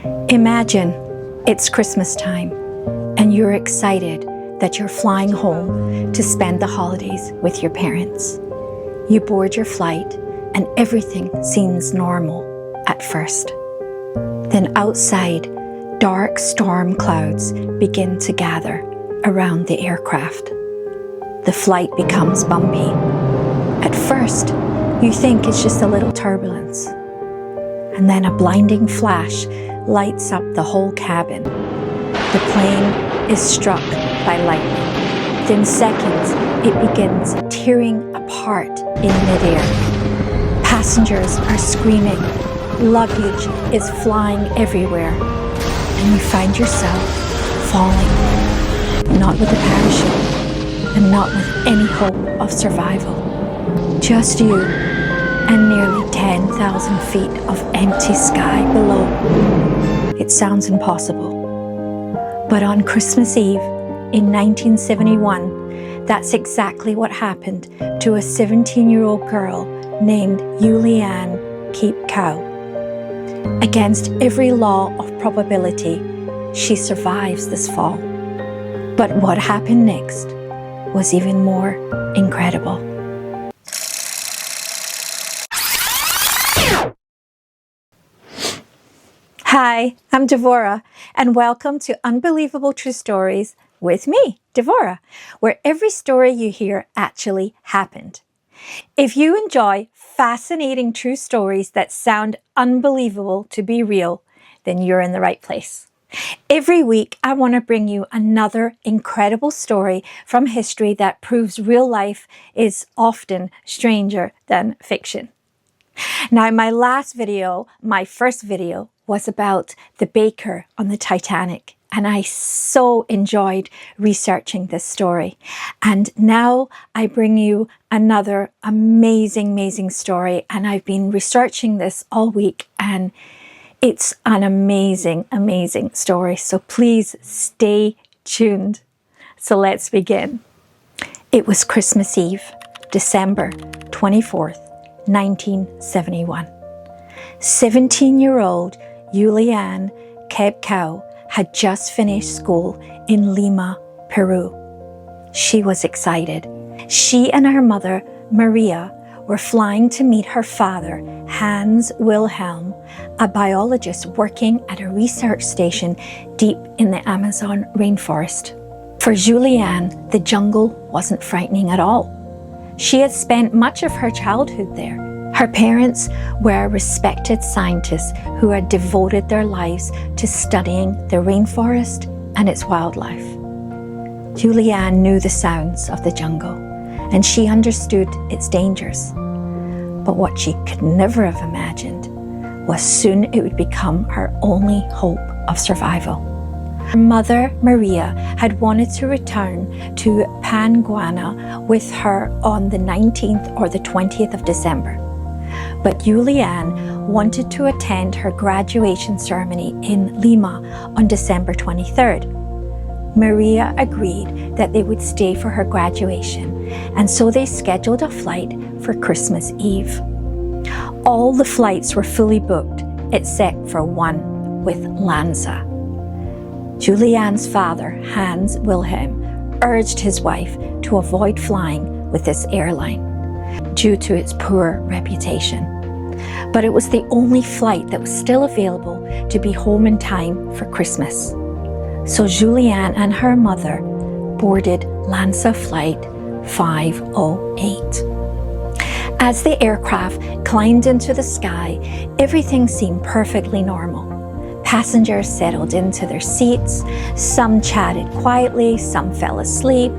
Imagine it's Christmas time and you're excited that you're flying home to spend the holidays with your parents. You board your flight and everything seems normal at first. Then outside, dark storm clouds begin to gather around the aircraft. The flight becomes bumpy. At first, you think it's just a little turbulence. And then a blinding flash lights up the whole cabin. The plane is struck by lightning. Within seconds, it begins tearing apart in midair. Passengers are screaming. Luggage is flying everywhere. And you find yourself falling. Not with a parachute, and not with any hope of survival. Just you and nearly 10,000 feet of empty sky below. It sounds impossible. But on Christmas Eve in 1971, that's exactly what happened to a 17-year-old girl named Juliane Koepcke. Against every law of probability, she survives this fall. But what happened next was even more incredible. Hi, I'm Devora, and welcome to Unbelievable True Stories with me, Devora, where every story you hear actually happened. If you enjoy fascinating true stories that sound unbelievable to be real, then you're in the right place. Every week, I want to bring you another incredible story from history that proves real life is often stranger than fiction. Now, my first video, was about the baker on the Titanic, and I so enjoyed researching this story. And now I bring you another amazing story, and I've been researching this all week, and it's an amazing story. So please stay tuned. So let's begin. It was Christmas Eve, December 24th, 1971. 17-year-old Juliane Koepcke had just finished school in Lima, Peru. She was excited. She and her mother, Maria, were flying to meet her father, Hans Wilhelm, a biologist working at a research station deep in the Amazon rainforest. For Juliane, the jungle wasn't frightening at all. She had spent much of her childhood there. Her parents were respected scientists who had devoted their lives to studying the rainforest and its wildlife. Juliane knew the sounds of the jungle, and she understood its dangers. But what she could never have imagined was soon it would become her only hope of survival. Her mother, Maria, had wanted to return to Panguana with her on the 19th or the 20th of December. But Juliane wanted to attend her graduation ceremony in Lima on December 23rd. Maria agreed that they would stay for her graduation, and so they scheduled a flight for Christmas Eve. All the flights were fully booked except for one with LANSA. Juliane's father, Hans Wilhelm, urged his wife to avoid flying with this airline due to its poor reputation. But it was the only flight that was still available to be home in time for Christmas. So Juliane and her mother boarded LANSA Flight 508. As the aircraft climbed into the sky, everything seemed perfectly normal. Passengers settled into their seats, some chatted quietly, some fell asleep,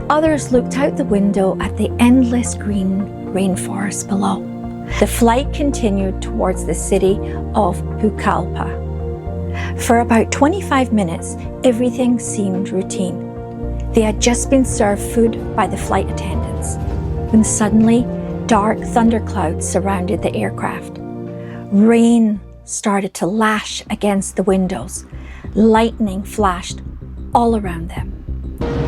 others looked out the window at the endless green rainforest below. The flight continued towards the city of Pucallpa. For about 25 minutes, everything seemed routine. They had just been served food by the flight attendants, when suddenly dark thunderclouds surrounded the aircraft. Rain started to lash against the windows. Lightning flashed all around them.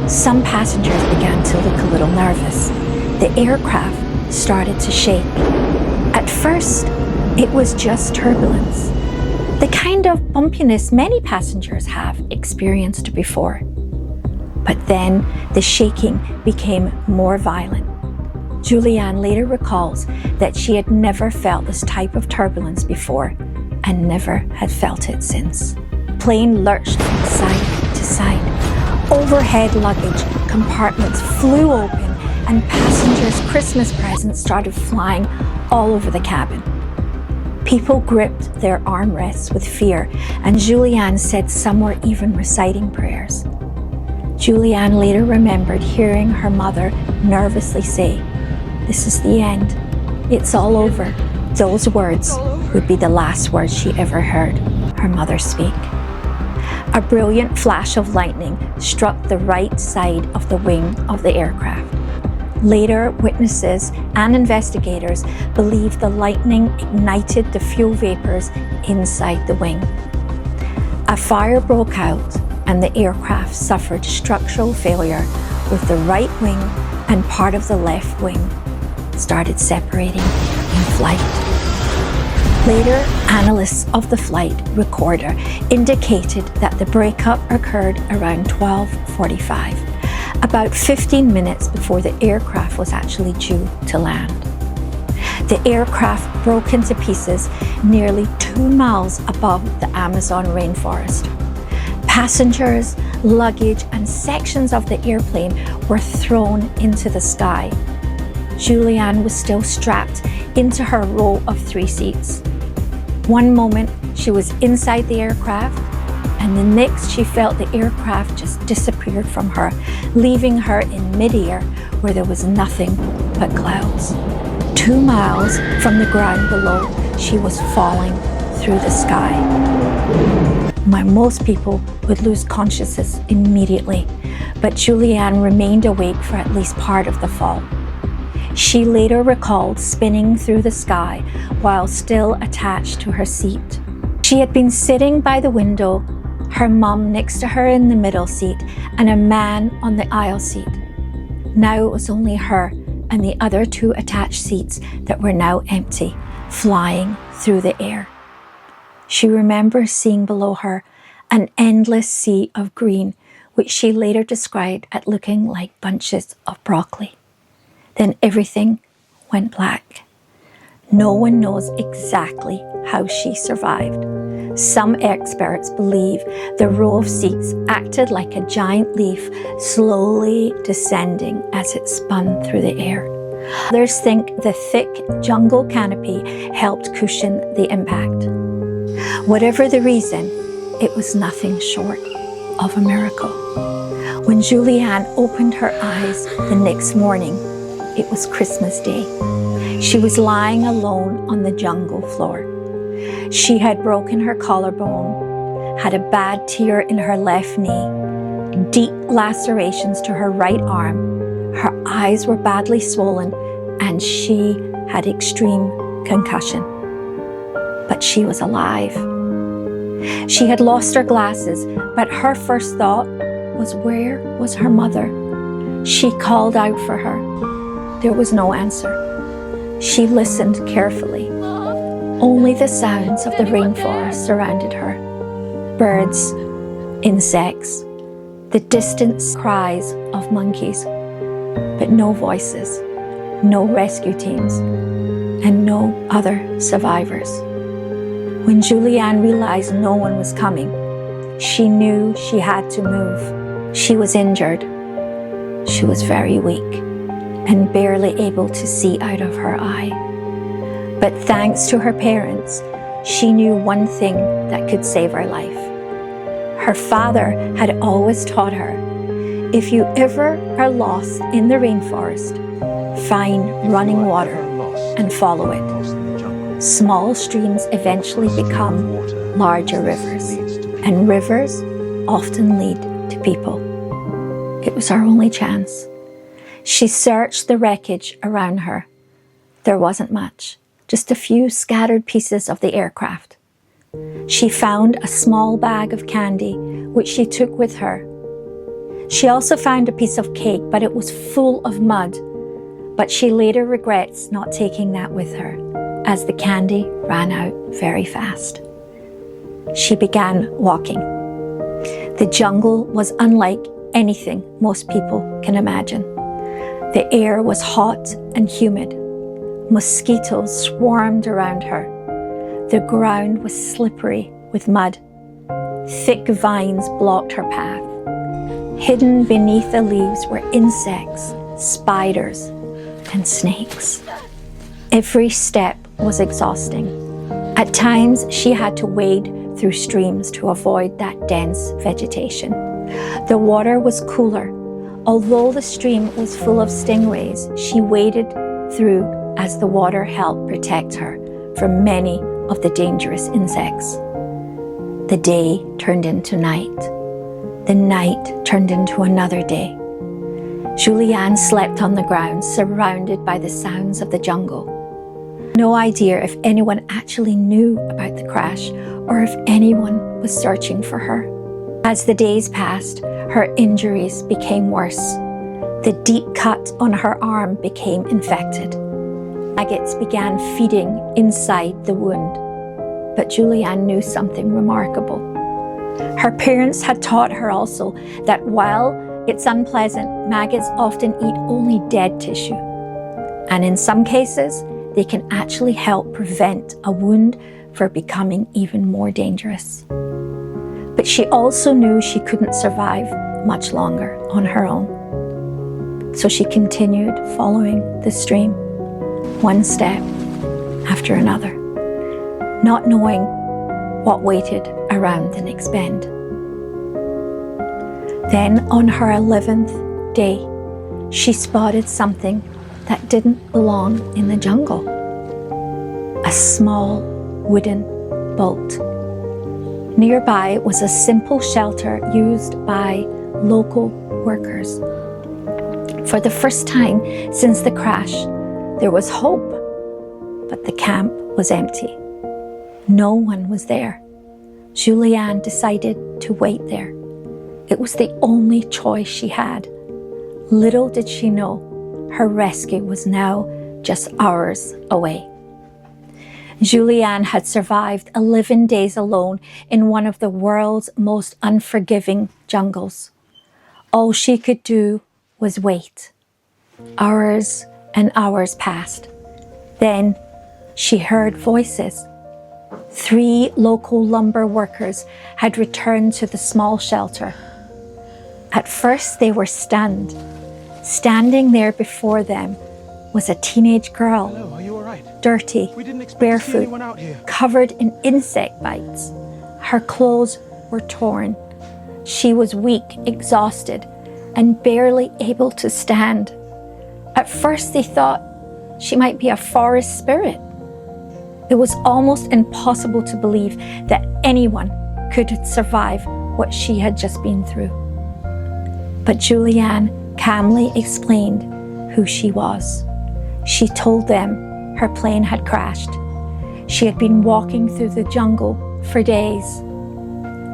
Some passengers began to look a little nervous. The aircraft started to shake. At first, it was just turbulence. the kind of bumpiness many passengers have experienced before. But then the shaking became more violent. Juliane later recalls that she had never felt this type of turbulence before and never had felt it since. The plane lurched from side to side. Overhead luggage compartments flew open and passengers' Christmas presents started flying all over the cabin. People gripped their armrests with fear, and Juliane said some were even reciting prayers. Juliane later remembered hearing her mother nervously say, "This is the end. It's all over." Those words would be the last words she ever heard her mother speak. A brilliant flash of lightning struck the right side of the wing of the aircraft. Later, witnesses and investigators believe the lightning ignited the fuel vapors inside the wing. A fire broke out and the aircraft suffered structural failure, with the right wing and part of the left wing started separating in flight. Later, analysts of the flight recorder indicated that the breakup occurred around 12:45, about 15 minutes before the aircraft was actually due to land. The aircraft broke into pieces nearly 2 miles above the Amazon rainforest. Passengers, luggage, and sections of the airplane were thrown into the sky. Juliane was still strapped into her row of 3 seats. One moment she was inside the aircraft, and the next she felt the aircraft just disappeared from her, leaving her in midair where there was nothing but clouds. 2 miles from the ground below, she was falling through the sky. Most people would lose consciousness immediately, but Juliane remained awake for at least part of the fall. She later recalled spinning through the sky while still attached to her seat. She had been sitting by the window, her mum next to her in the middle seat, and a man on the aisle seat. Now it was only her and the other 2 attached seats that were now empty, flying through the air. She remembers seeing below her an endless sea of green, which she later described as looking like bunches of broccoli. Then everything went black. No one knows exactly how she survived. Some experts believe the row of seats acted like a giant leaf, slowly descending as it spun through the air. Others think the thick jungle canopy helped cushion the impact. Whatever the reason, it was nothing short of a miracle. When Juliane opened her eyes the next morning, it was Christmas Day. She was lying alone on the jungle floor. She had broken her collarbone, had a bad tear in her left knee, deep lacerations to her right arm, her eyes were badly swollen, and she had extreme concussion. But she was alive. She had lost her glasses, but her first thought was, where was her mother? She called out for her. There was no answer. She listened carefully. Only the sounds of the rainforest surrounded her. Birds, insects, the distant cries of monkeys, but no voices, no rescue teams, and no other survivors. When Juliane realized no one was coming, she knew she had to move. She was injured. She was very weak and barely able to see out of her eye. But thanks to her parents, she knew one thing that could save her life. Her father had always taught her, if you ever are lost in the rainforest, find running water and follow it. Small streams eventually become larger rivers, and rivers often lead to people. It was our only chance. She searched the wreckage around her. There wasn't much, just a few scattered pieces of the aircraft. She found a small bag of candy, which she took with her. She also found a piece of cake, but it was full of mud. But she later regrets not taking that with her, as the candy ran out very fast. She began walking. The jungle was unlike anything most people can imagine. The air was hot and humid. Mosquitoes swarmed around her. The ground was slippery with mud. Thick vines blocked her path. Hidden beneath the leaves were insects, spiders, and snakes. Every step was exhausting. At times, she had to wade through streams to avoid that dense vegetation. The water was cooler. Although the stream was full of stingrays, she waded through as the water helped protect her from many of the dangerous insects. The day turned into night. The night turned into another day. Juliane slept on the ground, surrounded by the sounds of the jungle. No idea if anyone actually knew about the crash or if anyone was searching for her. As the days passed, her injuries became worse. The deep cut on her arm became infected. Maggots began feeding inside the wound. But Juliane knew something remarkable. Her parents had taught her also that while it's unpleasant, maggots often eat only dead tissue. And in some cases, they can actually help prevent a wound from becoming even more dangerous. But she also knew she couldn't survive much longer on her own. So she continued following the stream, one step after another, not knowing what waited around the next bend. Then on her 11th day, she spotted something that didn't belong in the jungle. A small wooden boat. Nearby was a simple shelter used by local workers. For the first time since the crash, there was hope, but the camp was empty. No one was there. Juliane decided to wait there. It was the only choice she had. Little did she know, her rescue was now just hours away. Juliane had survived 11 days alone in one of the world's most unforgiving jungles. All she could do was wait. Hours and hours passed. Then she heard voices. 3 local lumber workers had returned to the small shelter. At first they were stunned. Standing there before them was a teenage girl. Hello, are you all right? Dirty, barefoot, covered in insect bites. Her clothes were torn. She was weak, exhausted, and barely able to stand. At first they thought she might be a forest spirit. It was almost impossible to believe that anyone could survive what she had just been through. But Juliane calmly explained who she was. She told them her plane had crashed. She had been walking through the jungle for days.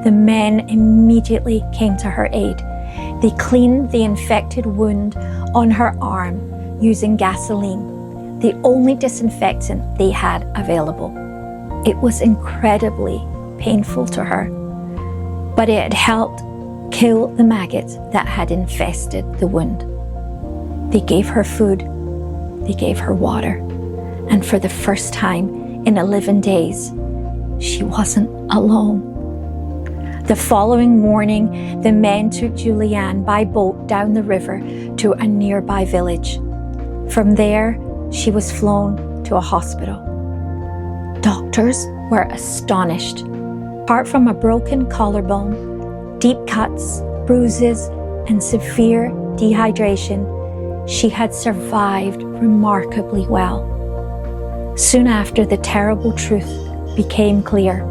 The men immediately came to her aid. They cleaned the infected wound on her arm using gasoline, the only disinfectant they had available. It was incredibly painful to her, but it had helped kill the maggots that had infested the wound. They gave her food, they gave her water, and for the first time in 11 days, she wasn't alone. The following morning, the men took Juliane by boat down the river to a nearby village. From there, she was flown to a hospital. Doctors were astonished. Apart from a broken collarbone, deep cuts, bruises, and severe dehydration, she had survived remarkably well. Soon after, the terrible truth became clear.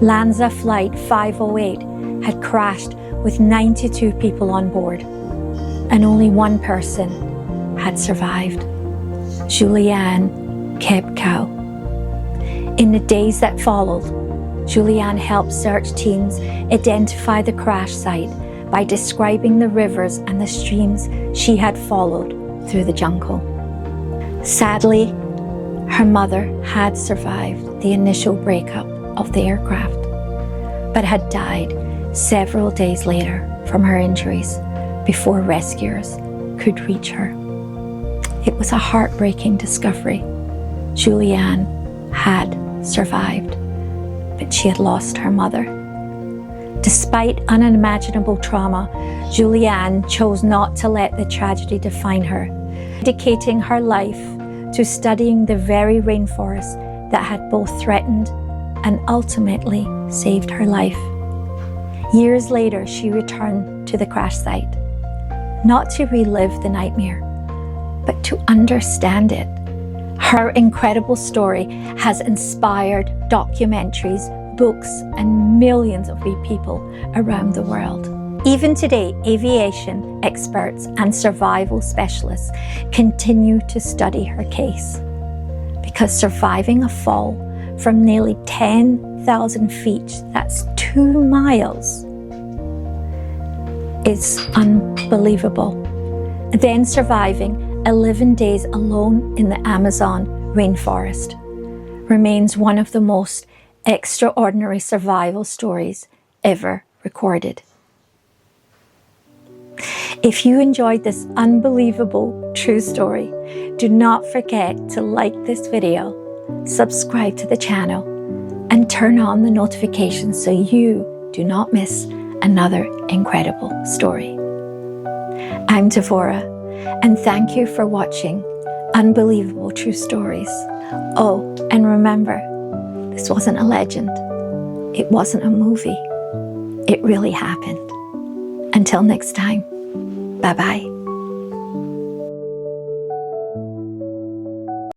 LANSA Flight 508 had crashed with 92 people on board, and only one person had survived, Juliane Koepcke. In the days that followed, Juliane helped search teams identify the crash site by describing the rivers and the streams she had followed through the jungle. Sadly, her mother had survived the initial breakup of the aircraft. but had died several days later from her injuries before rescuers could reach her. It was a heartbreaking discovery. Juliane had survived, but she had lost her mother. Despite unimaginable trauma, Juliane chose not to let the tragedy define her, dedicating her life to studying the very rainforest that had both threatened and ultimately saved her life. Years later, she returned to the crash site, not to relive the nightmare, but to understand it. Her incredible story has inspired documentaries, books, and millions of people around the world. Even today, aviation experts and survival specialists continue to study her case, because surviving a fall from nearly 10,000 feet, that's 2 miles, is unbelievable. Then surviving 11 days alone in the Amazon rainforest remains one of the most extraordinary survival stories ever recorded. If you enjoyed this unbelievable true story, do not forget to like this video, subscribe to the channel, and turn on the notifications so you do not miss another incredible story. I'm Devorah, and thank you for watching Unbelievable True Stories. Oh, and remember, this wasn't a legend. It wasn't a movie. It really happened. Until next time, bye-bye.